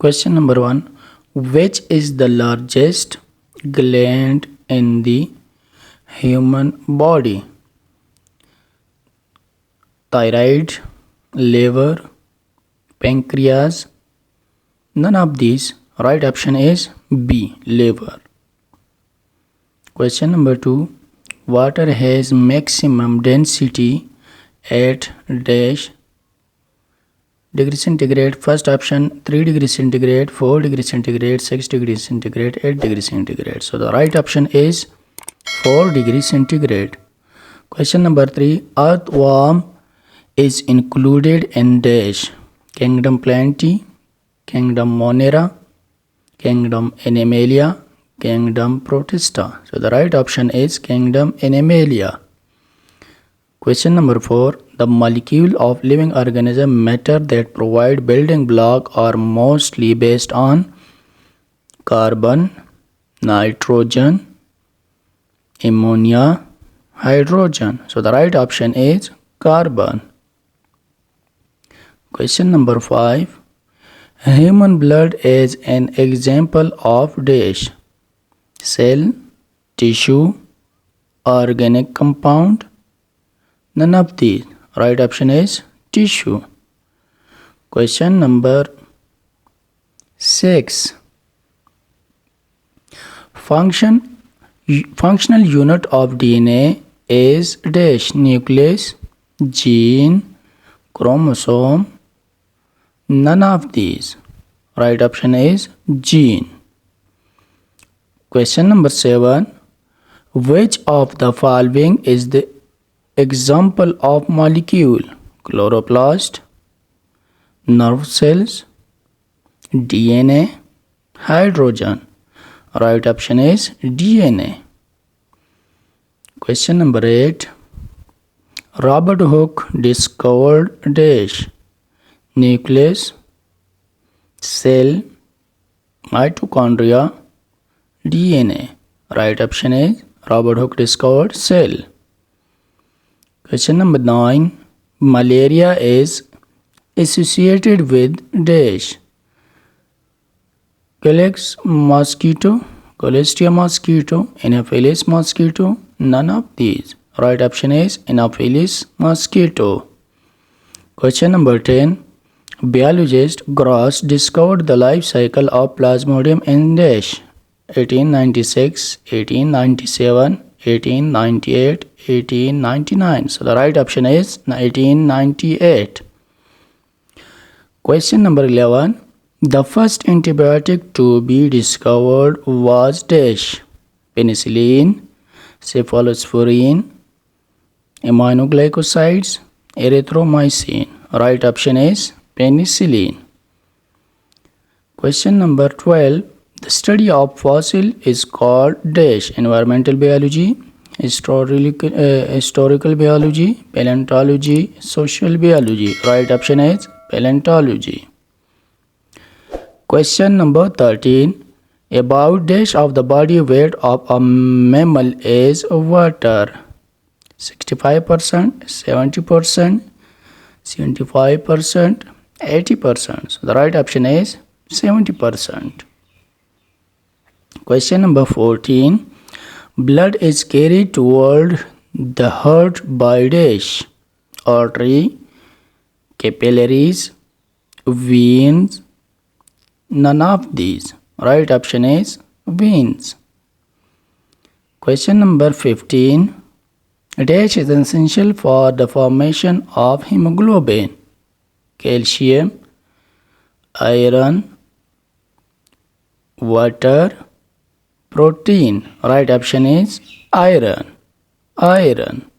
Question number 1. Which is the largest gland in the human body? Thyroid, liver, pancreas? None of these. Right option is B, liver. Question number 2. Water has maximum density at dash degree centigrade. First option 3 degree centigrade, 4 degree centigrade, 6 degree centigrade, 8 degree centigrade. So the right option is 4 degree centigrade. Question number 3. Earthworm is included in dash kingdom Plantae, kingdom Monera, kingdom Animalia, kingdom Protista. So the right option is kingdom Animalia. Question number 4. The molecule of living organism matter that provide building block are mostly based on carbon, nitrogen, ammonia, hydrogen. So the right option is carbon. Question number 5. Human blood is an example of dash cell, tissue, organic compound? None of these. Right option is tissue. Question number 6. Functional unit of DNA is dash nucleus, gene, chromosome? None of these. Right option is gene. Question number 7. Which of the following is the example of molecule? Chloroplast, nerve cells, DNA, hydrogen? Right option is DNA. Question number 8. Robert Hooke discovered dash nucleus, cell, mitochondria, DNA? Right option is Robert Hooke discovered cell. Question number 9. Malaria is associated with dash Culex mosquito, Colestia mosquito, Anopheles mosquito? None of these. Right option is Anopheles mosquito. Question number 10. Biologist Gross discovered the life cycle of Plasmodium in dash 1896, 1897, 1898, 1899. So the right option is 1898. Question number 11. The first antibiotic to be discovered was dash penicillin, cephalosporin, aminoglycosides, erythromycin? Right option is penicillin. Question number 12. The study of fossil is called dash environmental biology, historical biology, paleontology, social biology? Right option is paleontology. Question number 13. About dash of the body weight of a mammal is water 65%, 70%, 75%, 80%. So the right option is 70%. Question number 14. Blood is carried toward the heart by dash artery, capillaries, veins? None of these. Right option is veins. Question number 15. Dash is essential for the formation of hemoglobin? Calcium, iron, water, protein? Right option is iron. Iron.